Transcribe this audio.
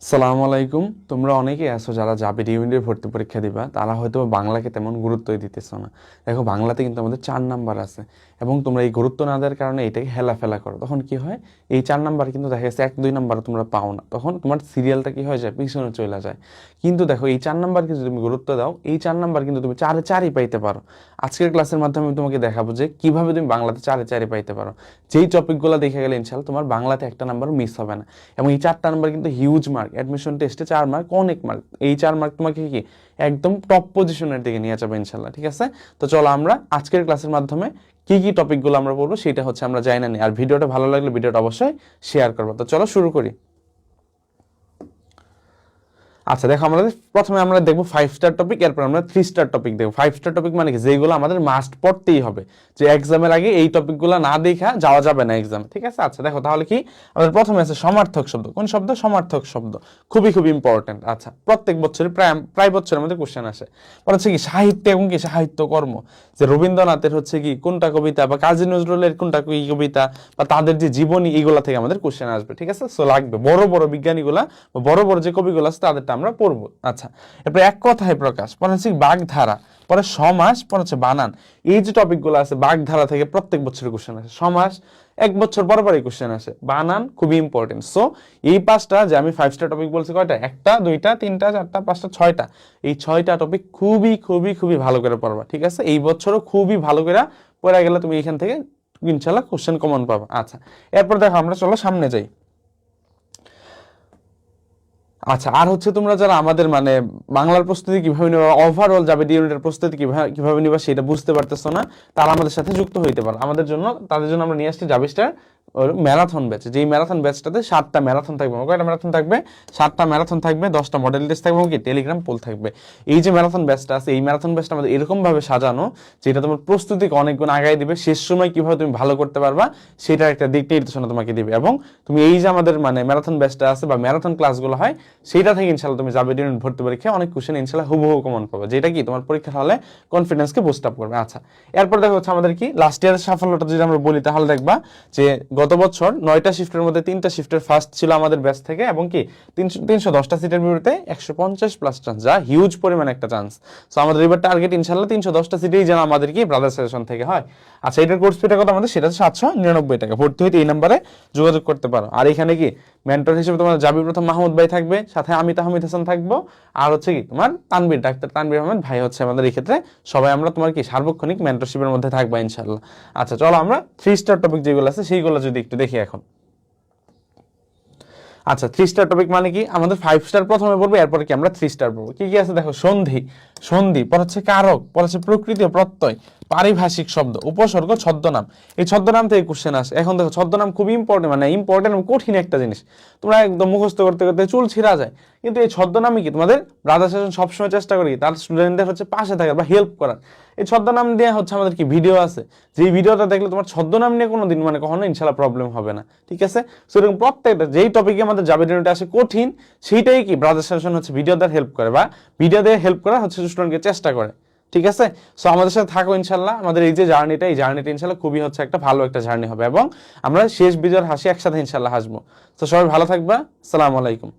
সালামু আলাইকুম। তোমরা অনেকেই আছো যারা জাবির ইউনিটের ভর্তি পরীক্ষা দিবা, তারা হয়তো বাংলাকে তেমন গুরুত্বই দিতেছো না। দেখো, বাংলাতে কিন্তু আমাদের 4 নাম্বার আছে এবং তোমরা এই গুরুত্ব না দেওয়ার কারণে এটাকে হেলাফেলা করো। তখন কি হয়, এই 4 নাম্বার কিন্তু দেখা যাচ্ছে 1-2 নাম্বার তোমরা পাও না, তখন তোমার সিরিয়ালটা কি হয়ে যায়, পিছনে চলে যায়। কিন্তু দেখো, এই 4 নাম্বারকে যদি তুমি গুরুত্ব দাও, এই 4 নাম্বার কিন্তু তুমি 4-4ই পাইতে পারো। আজকের ক্লাসের মাধ্যমে আমি তোমাকে দেখাবো যে কিভাবে তুমি বাংলাতে 4-4ই পাইতে পারো। যেই টপিকগুলো দেখে গেলে ইনশাল্লাহ তোমার বাংলাতে একটা নাম্বার মিস হবে না। এবং এই 4টা নাম্বার কিন্তু হিউজ মার্ক, অ্যাডমিশন টেস্টে 4 মার্ক অনেক মার্ক। এই 4 মার্ক তোমাকে কি একদম টপ পজিশনের দিকে নিয়ে যাবে ইনশাল্লাহ। ঠিক আছে, তো চলো আমরা আজকের ক্লাসের মাধ্যমে কি কি টপিকগুলো আমরা পড়বো সেটা হচ্ছে আমরা জানি না। আর ভিডিওটা ভালো লাগলে ভিডিওটা অবশ্যই শেয়ার করবো। তো চলো শুরু করি। আচ্ছা দেখো, আমাদের প্রথমে আমরা দেখবো 5 স্টার টপিক, এরপর আমরা 3 স্টার টপিক দেখবো। 5 স্টার টপিক মানে কি, যেগুলো আমাদের মাস্ট পড়তেই হবে, যে এক্সামের আগে এই টপিকগুলো না দেখা যাওয়া যাবে না এক্সামে। ঠিক আছে, আচ্ছা দেখো তাহলে কি, আমাদের প্রথমে আছে সমার্থক শব্দ। কোন শব্দ? সমার্থক শব্দ, খুবই খুবই ইম্পর্টেন্ট। আচ্ছা, প্রত্যেক বছরই প্রায় বছরের মধ্যে কোশ্চেন আসে। হচ্ছে কি সাহিত্য এবং কি সাহিত্য কর্ম, যে রবীন্দ্রনাথের হচ্ছে কি কোনটা কবিতা, বা কাজী নজরুলের কোনটা কবিতা, বা তাদের যে জীবনী, এইগুলা থেকে আমাদের কোশ্চেন আসবে। ঠিক আছে, সো লাগবে বড় বড় বিজ্ঞানীগুলা বা বড় বড় যে কবিগুলো আছে তাদেরটা আমরা পড়বো। আচ্ছা, এরপরে এক কথায় প্রকাশ, পরে হচ্ছে বাগধারা, পরে সমাস, পরে হচ্ছে বানান। এই যে টপিকগুলো আছে, বাগধারা থেকে প্রত্যেক বছরের কোশ্চেন আসে, সমাস 1 বছর পর পরই কোশ্চেন আসে, বানান খুবই ইম্পর্টেন্ট। সো এই 5টা যে আমি 5 স্টার টপিক বলছি, কয়টা? 1টা 2টা 3টা 4টা 5টা 6টা, এই 6টা টপিক খুবই খুবই খুবই ভালো করে পড়বা। ঠিক আছে, এই বছরও খুবই ভালো করে পড়ে গেলে তুমি এখান থেকে ইনশাল্লাহ কোশ্চেন কমন পাবা। আচ্ছা, এরপর দেখো আমরা চলো সামনে যাই। আচ্ছা, আর হচ্ছে তোমরা যারা আমাদের মানে বাংলার প্রস্তুতি কিভাবে নিবা, ওভারঅল যাবে ইউনিটের প্রস্তুতি কিভাবে নিবা সেটা বুঝতে পারতেছো না, তারা আমাদের সাথে যুক্ত হইতে পারো। তাদের জন্য আমরা নিয়ে আসছি জাবিস্টার ম্যারাথন ব্যাচ। যেই ম্যারাথন ব্যাচটাতে 7টা ম্যারাথন থাকবে। কয়টা ম্যারাথন থাকবে? 7টা ম্যারাথন থাকবে, 10টা মডেল টেস্ট থাকবে, কি টেলিগ্রাম পোল থাকবে। এই যে ম্যারাথন ব্যাচটা আছে, এই ম্যারাথন ব্যাচটা আমাদের এরকম ভাবে সাজানো যেটা তোমার প্রস্তুতিকে অনেক গুণ আগায় দিবে। শেষ সময় কিভাবে তুমি ভালো করতে পারবা সেটার একটা দিক নির্দেশনা তোমাকে দিবে। এবং তুমি এই যে আমাদের মানে ম্যারাথন ব্যাচটা আছে বা ম্যারাথন ক্লাসগুলো হয়, সেটা থেকে ইনশাল্লাহ তুমি যাবে ইউনিট ভর্তি পরীক্ষায় অনেক কোশ্চেন ইনশাল্লাহ হুবহু কমন পাবে, যেটা কি তোমার পরীক্ষার হলে কনফিডেন্সকে বুস্ট আপ করবে। আচ্ছা, এরপর দেখো হচ্ছে আমাদের কি লাস্ট ইয়ারের সাফল্যটা যদি আমরা বলি, তাহলে দেখবা যে গত বছর 9টা শিফটের মধ্যে 3টা শিফটের ফার্স্ট ছিল আমাদের ব্যাচ থেকে, এবং কি 310টা সিটের বিরুদ্ধে 150+ চান্স, যা হিউজ পরিমাণ একটা চান্স। সো আমাদের এবার টার্গেট ইনশাল্লাহ 310টা সিটেই যেন আমাদের কি ব্রাদার সাজেশন থেকে হয়। আচ্ছা, এটার কোর্স ফিটা কত আমাদের? সেটা 799 টাকা। ভর্তি হইতে এই নাম্বারে যোগাযোগ করতে পারো। আর এখানে কি মেন্টর হিসেবে তোমার জাবি প্রথম মাহমুদ ভাই থাকবে, সাথে আমি তাহমিদ হাসান থাকবো, আর হচ্ছে কি তোমার তানভীর, ডাক্তার তানভীর আহমেদ ভাই হচ্ছে আমাদের এই ক্ষেত্রে সবাই আমরা তোমার কি সার্বক্ষণিক মেন্টরশিপের মধ্যে থাকবা ইনশাল্লাহ। আচ্ছা, চলো আমরা 3 স্টার টপিক যেগুলো আছে সেইগুলো যদি একটু দেখি এখন। আচ্ছা, 3 স্টার টপিক মানে কি, আমাদের 5 স্টার প্রথমে পড়বো, এরপরে কি আমরা 3 স্টার পড়বো। কি কি আছে দেখো, সন্ধি, পর হচ্ছে কারক, পর হচ্ছে প্রকৃতি প্রত্যয়, পারিভাষিক শব্দ, উপসর্গ, ছদ্মনাম। এই ছদ্মনাম থেকে কোশ্চেন আসে। এখন দেখো, ছদ্মনাম খুব ইম্পর্টেন্ট, মানে ইম্পর্টেন্ট এবং কঠিন একটা জিনিস। তোমরা একদম মুখস্থ করতে করতে চুল ছিঁড়া যায়। কিন্তু এই ছদ্মনামে কি তোমাদের ব্রাদার সেশন সবসময় চেষ্টা করি তার স্টুডেন্টদের হচ্ছে পাশে থাকার বা হেল্প করার। এই ছদ্মনাম দিয়ে হচ্ছে আমাদের কি ভিডিও আছে, যেই ভিডিওটা দেখলে তোমার ছদ্মনাম নিয়ে কোনোদিন মানে কখনো ইনশাল্লাহ প্রবলেম হবে না। ঠিক আছে, সেরকম প্রত্যেকটা যেই টপিকে আমাদের জাবির ইউনিটে আসে কঠিন, সেইটাই কি ব্রাদার সেশন হচ্ছে ভিডিও দ্বারা হেল্প করে, বা ভিডিও দিয়ে হেল্প করা হচ্ছে স্টুডেন্টকে চেষ্টা করে। ঠিক আছে, সো আমাদের সাথে থাকো ইনশাল্লাহ। আমাদের এই যে জার্নিটা, এই জার্নিটা ইনশাল্লাহ খুবই হচ্ছে একটা ভালো একটা জার্নি হবে, এবং আমরা শেষ বিজয়ের হাসি একসাথে ইনশাল্লাহ হাসবো। তো সবাই ভালো থাকবা। আসসালামু আলাইকুম।